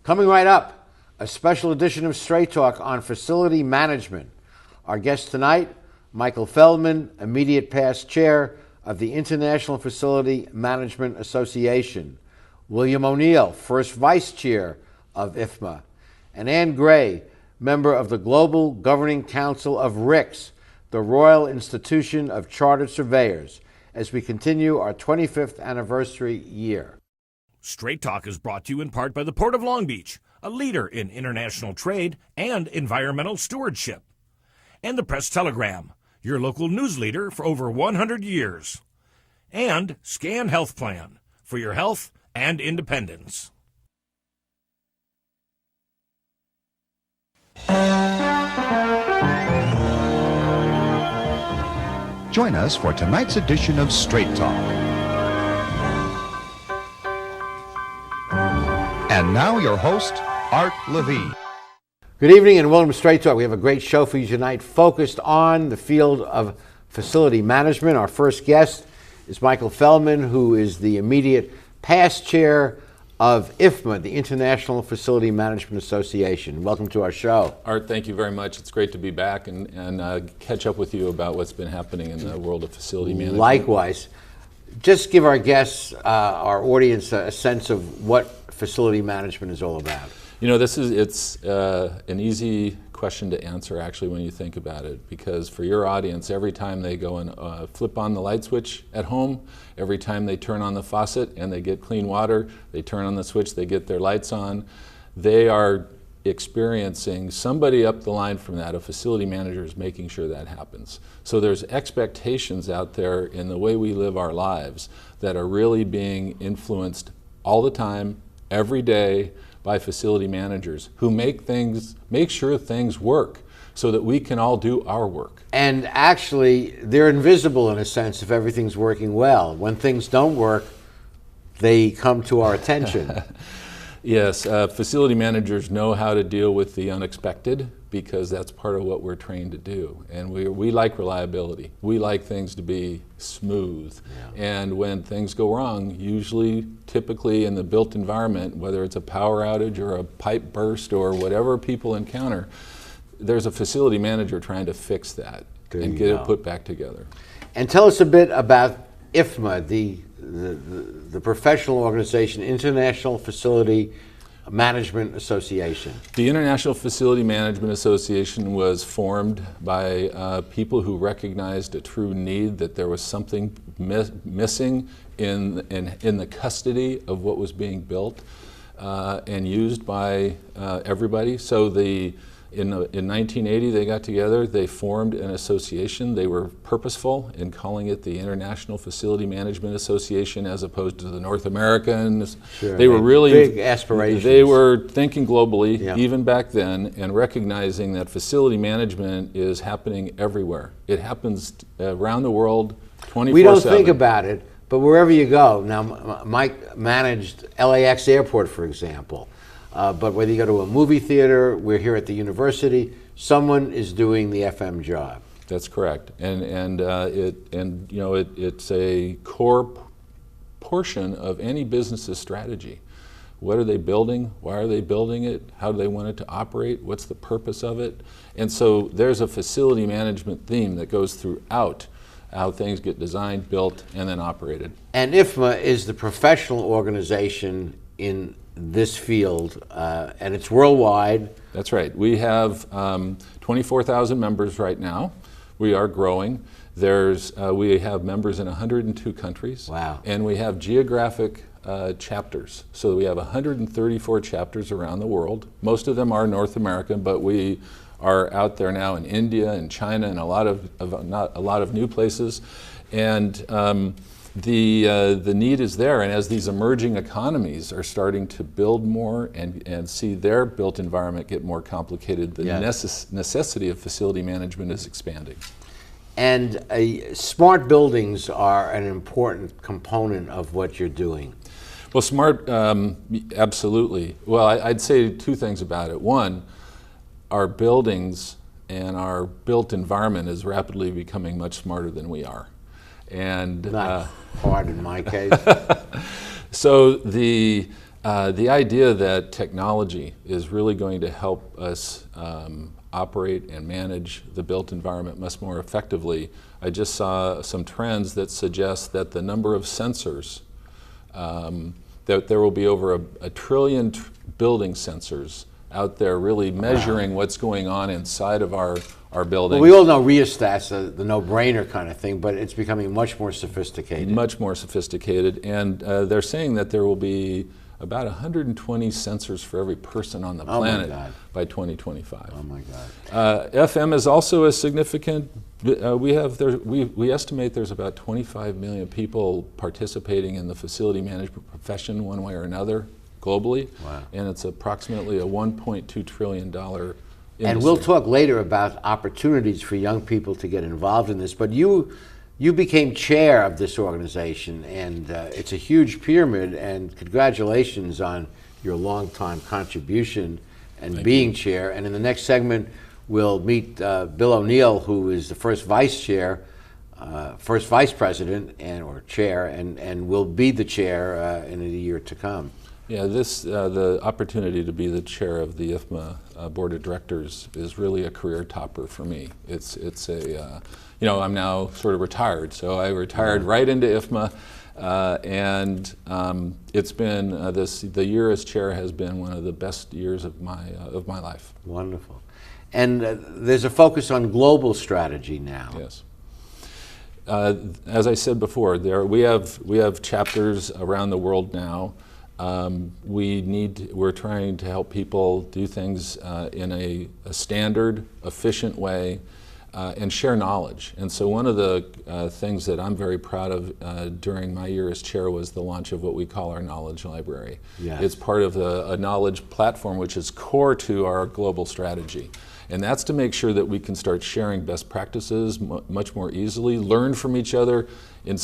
Coming right up, a special edition of Straight Talk on facility management. Our guest tonight, Michael Feldman, immediate past chair of the International Facility Management Association, William O'Neill, first vice chair of IFMA, and Ann Gray, member of the Global Governing Council of RICS, the Royal Institution of Chartered Surveyors, as we continue our 25th anniversary year. Straight Talk is brought to you in part by the Port of Long Beach, a leader in international trade and environmental stewardship. And the Press Telegram, your local news leader for over 100 years. And Scan Health Plan, for your health and independence. Join us for tonight's edition of Straight Talk. And now your host, Art Levine. Good evening and welcome to Straight Talk. We have a great show for you tonight focused on the field of facility management. Our first guest is Michael Feldman, who is the immediate past chair of IFMA, the International Facility Management Association. Welcome to our show. Art, thank you very much. It's great to be back and catch up with you about what's been happening in the world of facility management. Likewise. Just give our guests, our audience, a sense of what facility management is all about. You know, it's an easy question to answer actually when you think about it, because for your audience, every time they go and flip on the light switch at home, every time they turn on the faucet and they get clean water, they turn on the switch, they get their lights on, they are experiencing somebody up the line from that, a facility manager is making sure that happens. So there's expectations out there in the way we live our lives that are really being influenced all the time, every day, by facility managers who make sure things work so that we can all do our work. And actually, they're invisible in a sense if everything's working well. When things don't work, they come to our attention. Yes, facility managers know how to deal with the unexpected because that's part of what we're trained to do. And we like reliability. We like things to be smooth. Yeah. And when things go wrong, typically in the built environment, whether it's a power outage or a pipe burst or whatever people encounter, there's a facility manager trying to fix that and get it put back together. And tell us a bit about IFMA, the professional organization, International Facility Management Association. The International Facility Management Association was formed by people who recognized a true need that there was something missing in the custody of what was being built and used by everybody. So in 1980, they got together, they formed an association. They were purposeful in calling it the International Facility Management Association as opposed to the North American. Sure. They were really big aspirations. They were thinking globally, even back then, and recognizing that facility management is happening everywhere. It happens around the world 24/7. We don't think about it, but wherever you go. Now, Mike managed LAX Airport, for example. But whether you go to a movie theater, we're here at the university, someone is doing the FM job. That's correct, and it's a core portion of any business's strategy. What are they building? Why are they building it? How do they want it to operate? What's the purpose of it? And so there's a facility management theme that goes throughout how things get designed, built, and then operated. And IFMA is the professional organization in this field, and it's worldwide. That's right. We have 24,000 members right now. We are growing. We have members in 102 countries. Wow. And we have geographic chapters. So we have 134 chapters around the world. Most of them are North American, but we are out there now in India and China and a lot of new places. And the need is there, and as these emerging economies are starting to build more and see their built environment get more complicated, the necessity of facility management is expanding. And smart buildings are an important component of what you're doing. Well, smart, absolutely. Well, I'd say two things about it. One, our buildings and our built environment is rapidly becoming much smarter than we are. And not hard in my case. So the The idea that technology is really going to help us operate and manage the built environment much more effectively. I just saw some trends that suggest that the number of sensors, that there will be over a trillion building sensors out there really measuring what's going on inside of our buildings. Well, we all know rheostats, the no-brainer kind of thing, but it's becoming much more sophisticated. Much more sophisticated, and they're saying that there will be about 120 sensors for every person on the planet by 2025. Oh my God. FM is also a significant, we estimate there's about 25 million people participating in the facility management profession one way or another globally. Wow. And it's approximately a $1.2 trillion industry. And we'll talk later about opportunities for young people to get involved in this, but you became chair of this organization, and it's a huge pyramid, and congratulations on your long-time contribution and being chair. And in the next segment, we'll meet Bill O'Neill, who is the first vice president or chair, and will be the chair in the year to come. Yeah, the opportunity to be the chair of the IFMA board of directors is really a career topper for me. It's a I'm now sort of retired, so I retired right into IFMA, and it's been the year as chair has been one of the best years of my life. Wonderful, and there's a focus on global strategy now. Yes. As I said before, we have chapters around the world now. We're trying to help people do things in a standard, efficient way, and share knowledge. And so one of the things that I'm very proud of during my year as chair was the launch of what we call our knowledge library. Yes. It's part of a knowledge platform which is core to our global strategy. And that's to make sure that we can start sharing best practices much more easily, learn from each other, and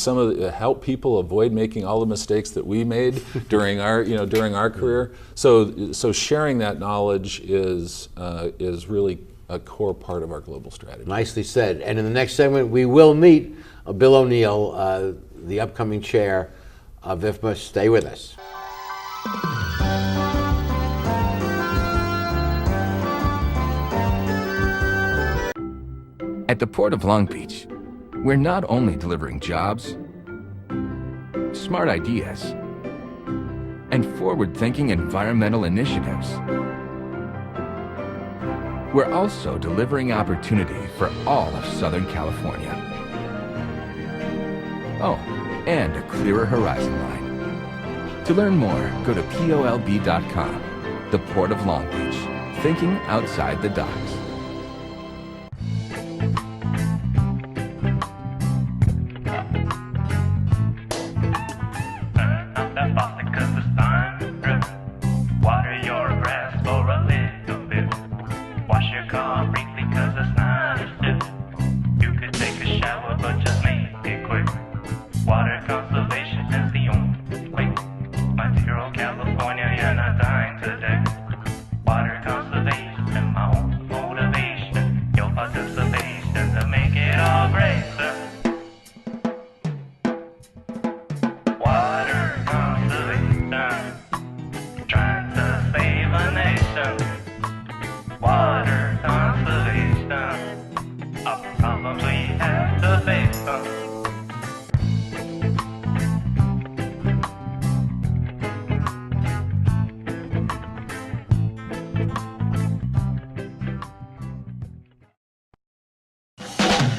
help people avoid making all the mistakes that we made during our career. So sharing that knowledge is really a core part of our global strategy. Nicely said. And in the next segment, we will meet Bill O'Neill, the upcoming chair of IFMA. Stay with us. At the Port of Long Beach, we're not only delivering jobs, smart ideas, and forward-thinking environmental initiatives. We're also delivering opportunity for all of Southern California. Oh, and a clearer horizon line. To learn more, go to POLB.com. The Port of Long Beach, thinking outside the docks.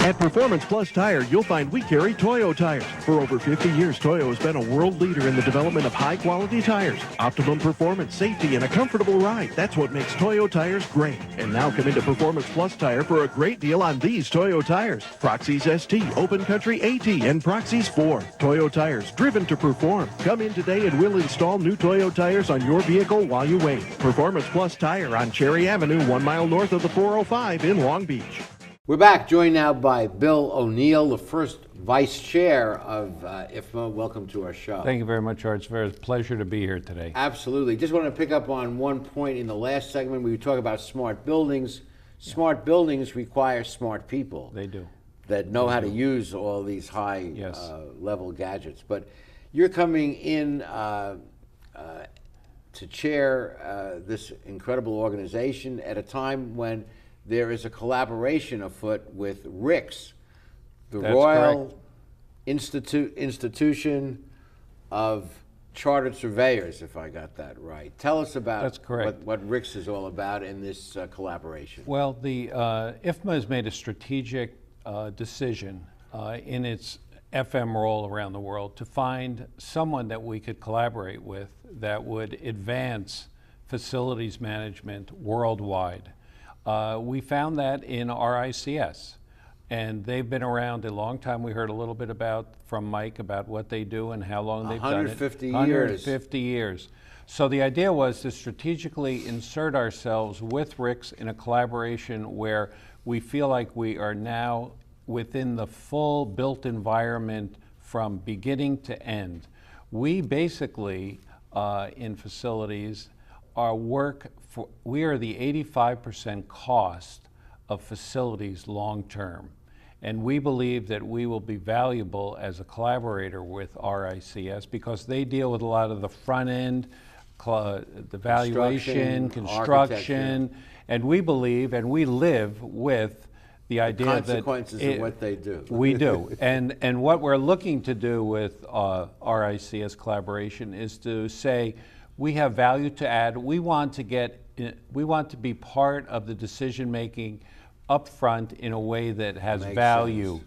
At Performance Plus Tire, you'll find we carry Toyo tires. For over 50 years, Toyo has been a world leader in the development of high-quality tires. Optimum performance, safety, and a comfortable ride. That's what makes Toyo tires great. And now come into Performance Plus Tire for a great deal on these Toyo tires. Proxys ST, Open Country AT, and Proxys 4. Toyo tires, driven to perform. Come in today and we'll install new Toyo tires on your vehicle while you wait. Performance Plus Tire on Cherry Avenue, 1 mile north of the 405 in Long Beach. We're back, joined now by Bill O'Neill, the first vice chair of IFMA. Welcome to our show. Thank you very much, Art. It's a very pleasure to be here today. Absolutely. Just want to pick up on one point in the last segment. We talk about smart buildings. Smart buildings require smart people. They do. That know how to use all these high level gadgets. But you're coming in to chair this incredible organization at a time when there is a collaboration afoot with RICS, the That's Royal correct. Institution of Chartered Surveyors, if I got that right. Tell us about That's correct. what RICS is all about in this collaboration. Well, the IFMA has made a strategic decision in its FM role around the world to find someone that we could collaborate with that would advance facilities management worldwide. We found that in RICS, and they've been around a long time. We heard a little bit from Mike about what they do and how long they've done it. 150 years. 150 years. So the idea was to strategically insert ourselves with RICS in a collaboration where we feel like we are now within the full built environment from beginning to end. We basically, in facilities, we are the 85% cost of facilities long term. And we believe that we will be valuable as a collaborator with RICS because they deal with a lot of the front end, the valuation, construction, and we believe and we live with the idea Consequences that of what they do. we do. And what we're looking to do with RICS collaboration is to say we have value to add. We want to be part of the decision making up front in a way that has Makes value. sense.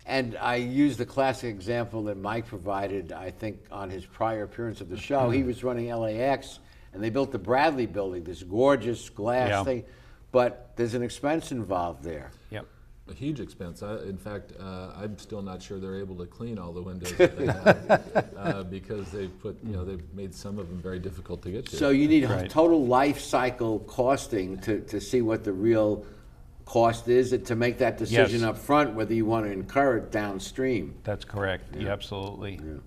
And I use the classic example that Mike provided, I think, on his prior appearance of the show. He was running LAX, and they built the Bradley building, this gorgeous glass thing, but there's an expense involved there. Yep. A huge expense. In fact, I'm still not sure they're able to clean all the windows that they have because they've made some of them very difficult to get to. So you need Right. total life cycle costing to see what the real cost is to make that decision Yes. up front, whether you want to incur it downstream. That's correct. Yeah, absolutely. Yeah.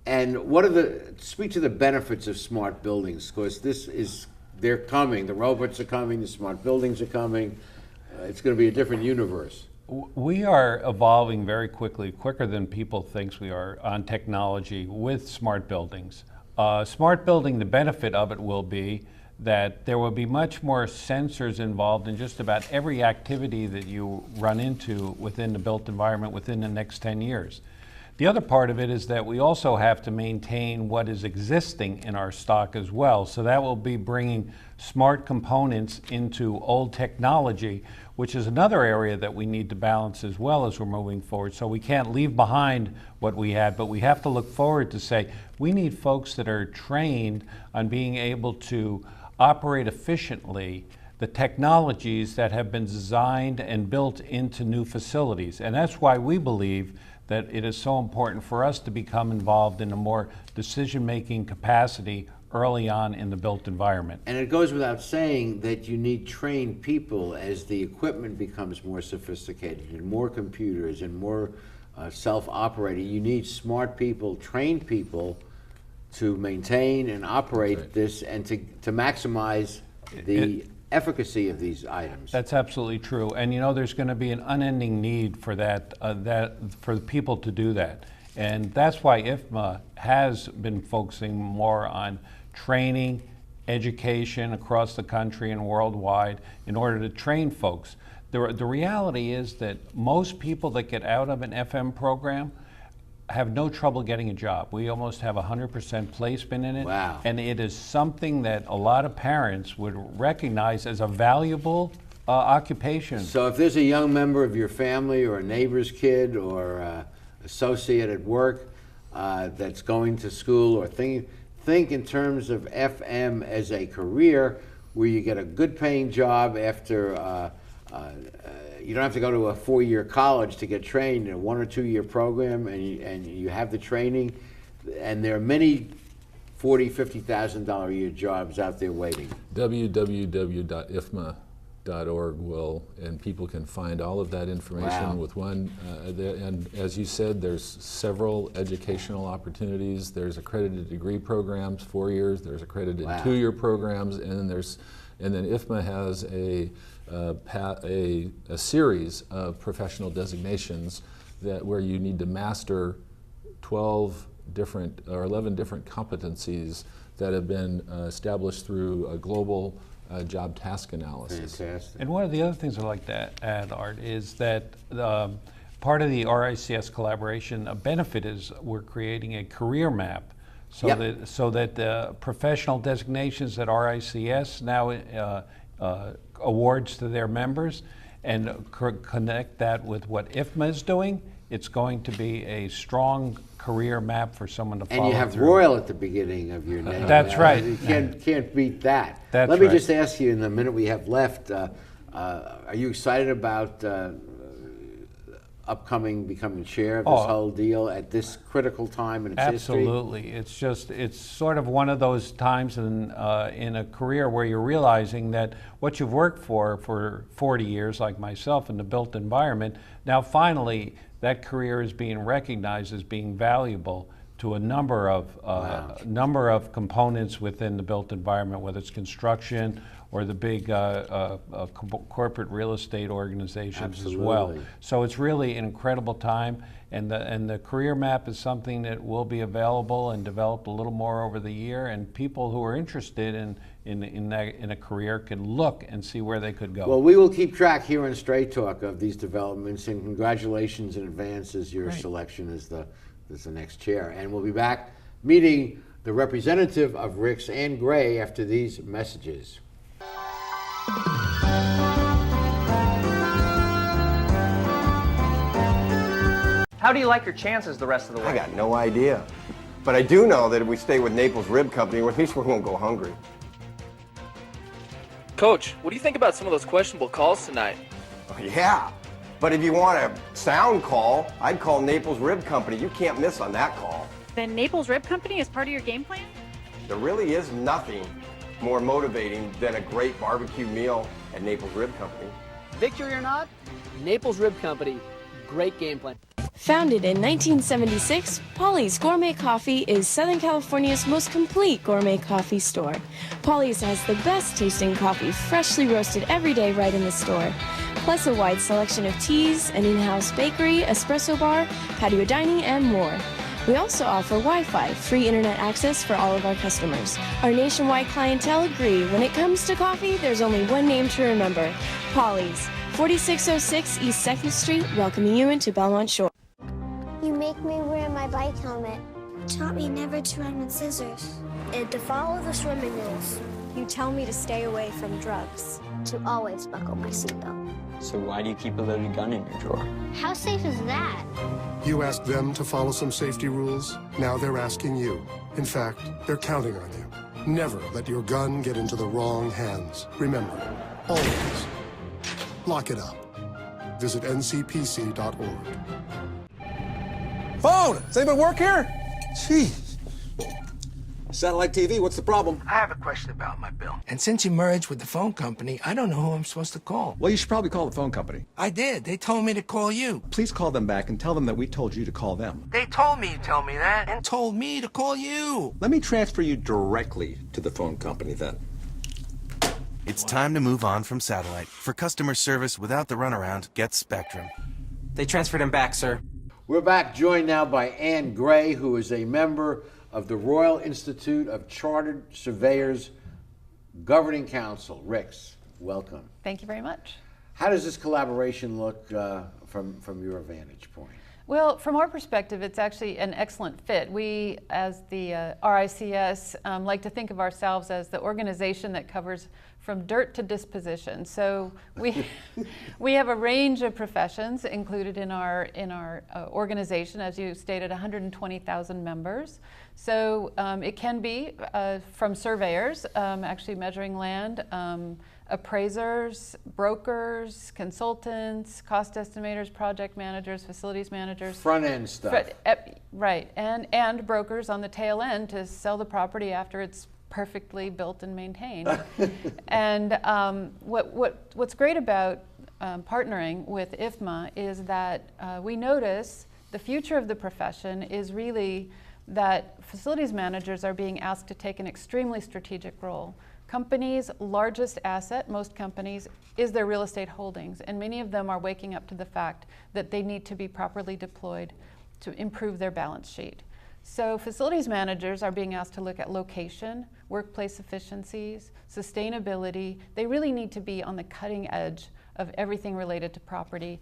And speak to the benefits of smart buildings, because they're coming, the robots are coming, the smart buildings are coming. It's going to be a different universe. We are evolving very quickly, quicker than people think we are, on technology with smart buildings. Smart building, the benefit of it will be that there will be much more sensors involved in just about every activity that you run into within the built environment within the next 10 years. The other part of it is that we also have to maintain what is existing in our stock as well. So that will be bringing smart components into old technology, which is another area that we need to balance as well as we're moving forward. So we can't leave behind what we had, but we have to look forward to say, we need folks that are trained on being able to operate efficiently the technologies that have been designed and built into new facilities. And that's why we believe that it is so important for us to become involved in a more decision-making capacity early on in the built environment. And it goes without saying that you need trained people as the equipment becomes more sophisticated and more computers and more self-operating. You need smart people, trained people to maintain and operate this and to maximize the efficacy of these items. That's absolutely true. And you know, there's going to be an unending need for for the people to do that. And that's why IFMA has been focusing more on training, education across the country and worldwide in order to train folks. The reality is that most people that get out of an FM program have no trouble getting a job. We almost have 100% placement in it. Wow. And it is something that a lot of parents would recognize as a valuable occupation. So if there's a young member of your family or a neighbor's kid or associate at work that's going to school or think in terms of FM as a career where you get a good paying job after you don't have to go to a 4-year college to get trained in a 1 or 2 year program, and you have the training, and there are many $40,000, $50,000 a year jobs out there waiting. www.ifma.org and people can find all of that information with one. And as you said, there's several educational opportunities. There's accredited degree programs, 4 years. There's accredited 2-year programs, and then IFMA has a series of professional designations where you need to master 12 different or 11 different competencies that have been established through a global job task analysis. Fantastic. And one of the other things I'd like to add, Art, is that part of the RICS collaboration, a benefit is we're creating a career map so that the professional designations that RICS now awards to their members, and connect that with what IFMA is doing. It's going to be a strong career map for someone to follow. And you have through. Royal at the beginning of your name. That's right. You can't beat that. That's Let me right. just ask you in the minute we have left, are you excited about upcoming becoming chair of this whole deal at this critical time in its history? Absolutely. It's sort of one of those times in a career where you're realizing that what you've worked for 40 years, like myself, in the built environment, now finally that career is being recognized as being valuable to a number of components within the built environment, whether it's construction or the big corporate real estate organizations as well. Absolutely. So it's really an incredible time, and the career map is something that will be available and developed a little more over the year, and people who are interested in a career can look and see where they could go. Well, we will keep track here on Straight Talk of these developments, and congratulations in advance as your selection as the next chair. And we'll be back meeting the representative of Rick's, Ann Gray, after these messages. How do you like your chances the rest of the way? I got no idea. But I do know that if we stay with Naples Rib Company, at least we won't go hungry. Coach, what do you think about some of those questionable calls tonight? Oh, yeah. But if you want a sound call, I'd call Naples Rib Company. You can't miss on that call. Then Naples Rib Company is part of your game plan? There really is nothing more motivating than a great barbecue meal at Naples Rib Company. Victory or not, Naples Rib Company, great game plan. Founded in 1976, Polly's Gourmet Coffee is Southern California's most complete gourmet coffee store. Polly's has the best tasting coffee, freshly roasted every day right in the store, plus a wide selection of teas, an in-house bakery, espresso bar, patio dining, and more. We also offer Wi-Fi, free internet access for all of our customers. Our nationwide clientele agree when it comes to coffee, there's only one name to remember, Polly's, 4606 East 2nd Street, welcoming you into Belmont Shore. You make me wear my bike helmet. Taught me never to run with scissors. And to follow the swimming rules. You tell me to stay away from drugs. To always buckle my seatbelt. So why do you keep a loaded gun in your drawer? How safe is that? You asked them to follow some safety rules. Now they're asking you. In fact, they're counting on you. Never let your gun get into the wrong hands. Remember, always lock it up. Visit ncpc.org. Phone! Does anybody work here? Jeez. Satellite TV, what's the problem? I have a question about my bill. And since you merged with the phone company, I don't know who I'm supposed to call. Well, you should probably call the phone company. I did. They told me to call you. Please call them back and tell them that we told you to call them. They told me you told me that. And told me to call you. Let me transfer you directly to the phone company then. It's time to move on from satellite. For customer service without the runaround, get Spectrum. They transferred him back, sir. We're back, joined now by Ann Gray, who is a member of the Royal Institute of Chartered Surveyors Governing Council. Rix, welcome. Thank you very much. How does this collaboration look from your vantage point? Well, from our perspective, it's actually an excellent fit. We, as the RICS, like to think of ourselves as the organization that covers from dirt to disposition. So we have a range of professions included in our organization, as you stated, 120,000 members. So it can be from surveyors, actually measuring land, appraisers, brokers, consultants, cost estimators, project managers, facilities managers. Front end stuff. Right, and brokers on the tail end to sell the property after it's perfectly built and maintained. And what's great about partnering with IFMA is that we notice the future of the profession is really that facilities managers are being asked to take an extremely strategic role. Companies' largest asset, most companies, is their real estate holdings, and many of them are waking up to the fact that they need to be properly deployed to improve their balance sheet. So facilities managers are being asked to look at location, workplace efficiencies, sustainability. They really need to be on the cutting edge of everything related to property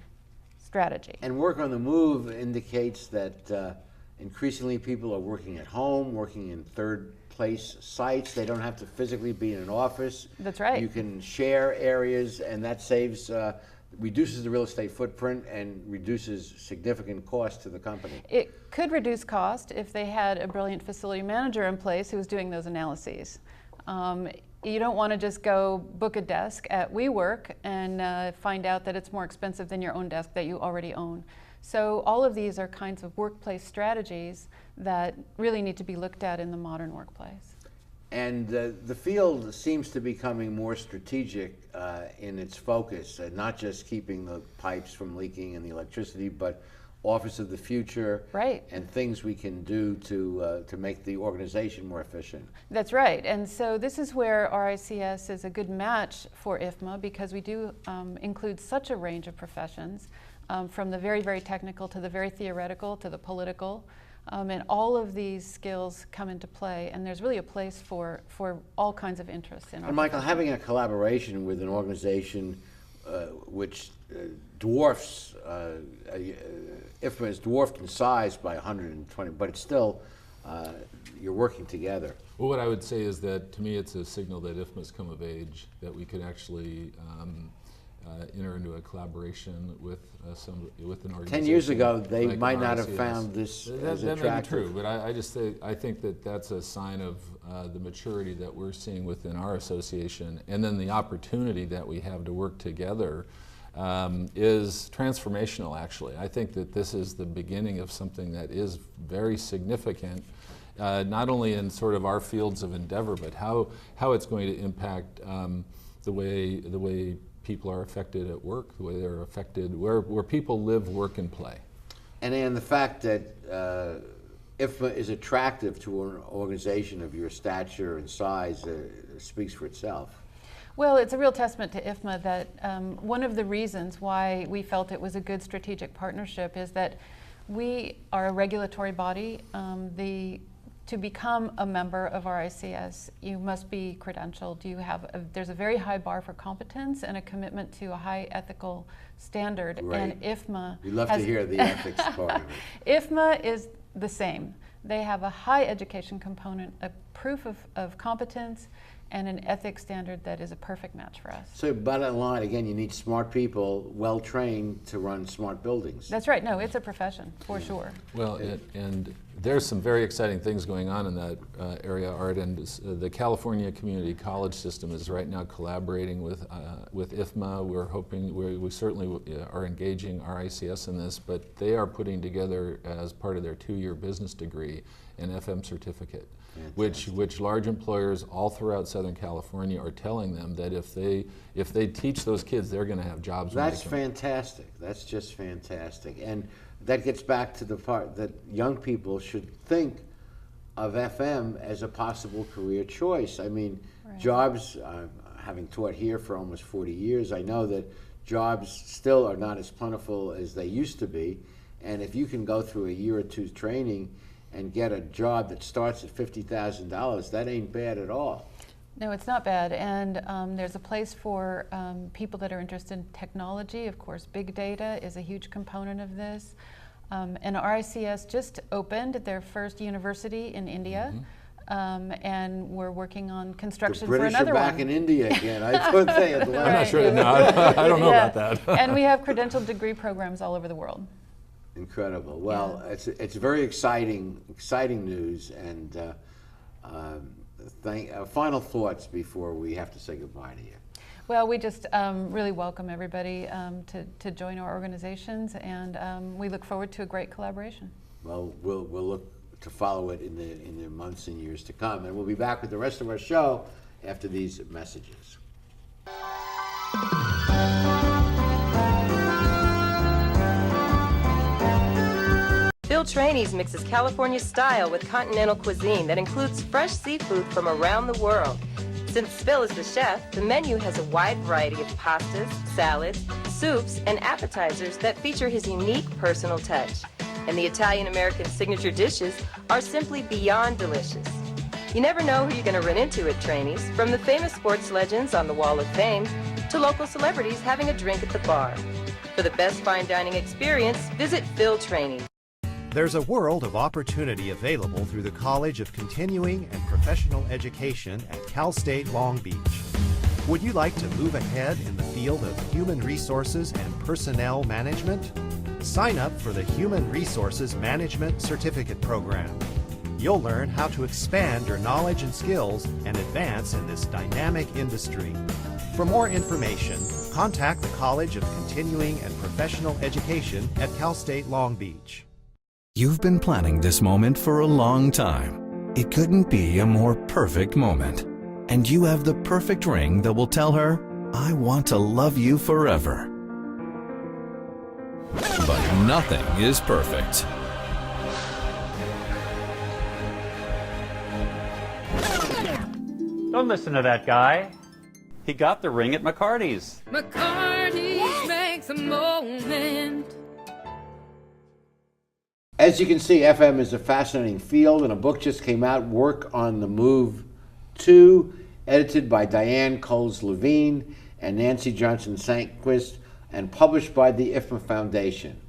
strategy. And work on the move indicates that increasingly people are working at home, working in third place sites. They don't have to physically be in an office. That's right. You can share areas, and that saves, reduces the real estate footprint and reduces significant cost to the company. It could reduce cost if they had a brilliant facility manager in place who was doing those analyses. You don't want to just go book a desk at WeWork and find out that it's more expensive than your own desk that you already own. So all of these are kinds of workplace strategies that really need to be looked at in the modern workplace. And the field seems to be becoming more strategic in its focus, not just keeping the pipes from leaking and the electricity, but office of the future, right, and things we can do to make the organization more efficient. That's right, and so this is where RICS is a good match for IFMA, because we do include such a range of professions, from the very, very technical to the very theoretical to the political. And all of these skills come into play, and there's really a place for all kinds of interests in our And Michael, profession. having a collaboration with an organization which dwarfs, IFMA is dwarfed in size by 120, but it's still, you're working together. Well, what I would say is that, to me, it's a signal that IFMA's come of age, that we could actually enter into a collaboration with with an organization. 10 years ago, they like might not have RICS. found this as That may be attractive. true, but I think that that's a sign of the maturity that we're seeing within our association, and then the opportunity that we have to work together is transformational, actually. I think that this is the beginning of something that is very significant, not only in sort of our fields of endeavor, but how it's going to impact the way people are affected at work, the way they're affected, where people live, work, and play. And the fact that IFMA is attractive to an organization of your stature and size speaks for itself. Well, it's a real testament to IFMA that one of the reasons why we felt it was a good strategic partnership is that we are a regulatory body. To become a member of RICS, you must be credentialed. There's a very high bar for competence and a commitment to a high ethical standard. Right. And IFMA We'd love to hear the ethics part of it. IFMA is the same. They have a high education component, a proof of competence, and an ethics standard that is a perfect match for us. So bottom line, again, you need smart people, well-trained to run smart buildings. That's right. No, it's a profession, for sure. Well, and there's some very exciting things going on in that area, Art, and the California Community College System is right now collaborating with IFMA. We're hoping, we certainly are engaging RICS in this, but they are putting together, as part of their 2-year business degree, an FM certificate, which large employers all throughout Southern California are telling them that if they teach those kids, they're going to have jobs. That's fantastic. That's just fantastic. And that gets back to the part that young people should think of FM as a possible career choice. I mean, right. Jobs, having taught here for almost 40 years, I know that jobs still are not as plentiful as they used to be. And if you can go through a year or two's training and get a job that starts at $50,000, that ain't bad at all. No, it's not bad, and there's a place for people that are interested in technology. Of course, big data is a huge component of this. And RICS just opened their first university in India, and we're working on construction for another one. The British are back in India again. I thought they had left. I'm not sure. No, I don't know about that. And we have credentialed degree programs all over the world. Incredible. Well, it's very exciting news, and final thoughts before we have to say goodbye to you. Well, we just really welcome everybody to join our organizations, and we look forward to a great collaboration. Well, we'll look to follow it in the months and years to come, and we'll be back with the rest of our show after these messages. Phil Trainees mixes California style with continental cuisine that includes fresh seafood from around the world. Since Phil is the chef, the menu has a wide variety of pastas, salads, soups, and appetizers that feature his unique personal touch. And the Italian-American signature dishes are simply beyond delicious. You never know who you're going to run into at Trainees, from the famous sports legends on the Wall of Fame to local celebrities having a drink at the bar. For the best fine dining experience, visit Phil Trainees. There's a world of opportunity available through the College of Continuing and Professional Education at Cal State Long Beach. Would you like to move ahead in the field of human resources and personnel management? Sign up for the Human Resources Management Certificate Program. You'll learn how to expand your knowledge and skills and advance in this dynamic industry. For more information, contact the College of Continuing and Professional Education at Cal State Long Beach. You've been planning this moment for a long time. It couldn't be a more perfect moment. And you have the perfect ring that will tell her, I want to love you forever. But nothing is perfect. Don't listen to that guy. He got the ring at McCarty's. McCarty's makes a moment. As you can see, FM is a fascinating field, and a book just came out, Work on the Move 2, edited by Diane Coles Levine and Nancy Johnson Sanquist, and published by the IFMA Foundation.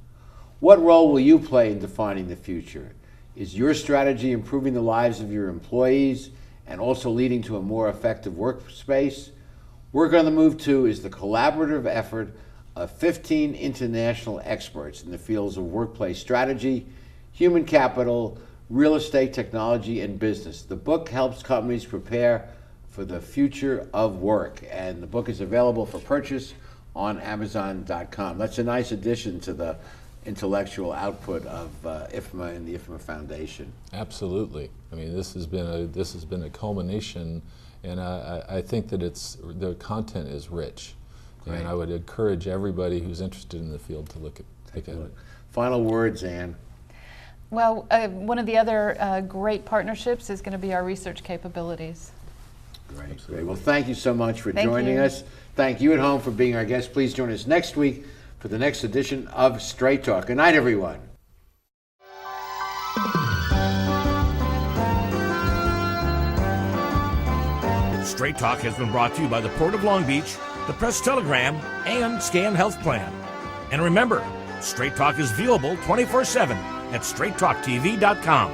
What role will you play in defining the future? Is your strategy improving the lives of your employees and also leading to a more effective workspace? Work on the Move 2 is the collaborative effort of 15 international experts in the fields of workplace strategy, human capital, real estate, technology, and business. The book helps companies prepare for the future of work, and the book is available for purchase on Amazon.com. That's a nice addition to the intellectual output of IFMA and the IFMA Foundation. Absolutely. I mean, this has been a culmination, and I think that the content is rich. Great. And I would encourage everybody who's interested in the field to take a look. Final words, Anne. Well, one of the other great partnerships is going to be our research capabilities. Great. Great. Well, thank you so much for Thank joining you. us. Thank you at home for being our guest. Please join us next week for the next edition of Straight Talk. Good night, everyone. Straight Talk has been brought to you by the Port of Long Beach, the Press Telegram, and Scan Health Plan. And remember, Straight Talk is viewable 24/7 at straighttalktv.com.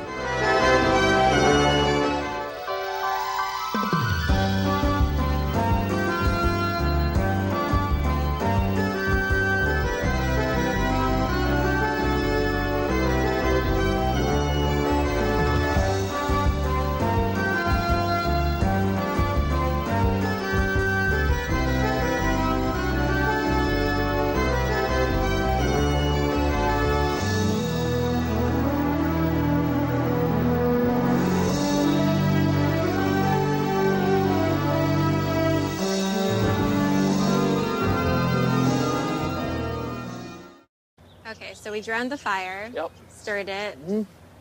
Okay, so we drowned the fire. Yep. Stirred it.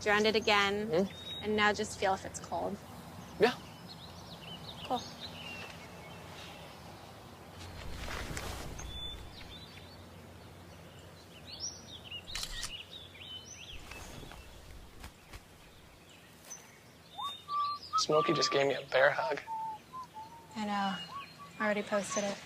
Drowned it again. And now just feel if it's cold. Yeah. Cool. Smokey just gave me a bear hug. I know. I already posted it.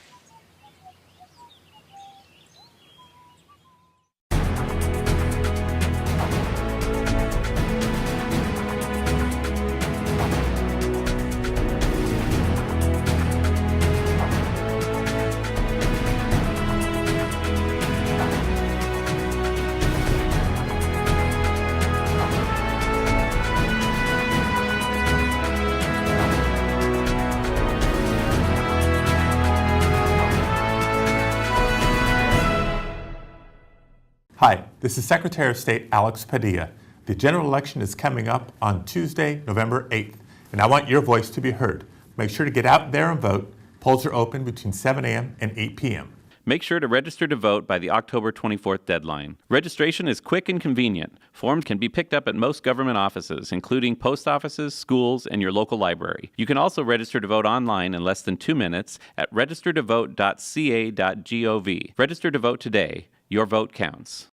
Hi, this is Secretary of State Alex Padilla. The general election is coming up on Tuesday, November 8th, and I want your voice to be heard. Make sure to get out there and vote. Polls are open between 7 a.m. and 8 p.m. Make sure to register to vote by the October 24th deadline. Registration is quick and convenient. Forms can be picked up at most government offices, including post offices, schools, and your local library. You can also register to vote online in less than 2 minutes at registertovote.ca.gov. Register to vote today. Your vote counts.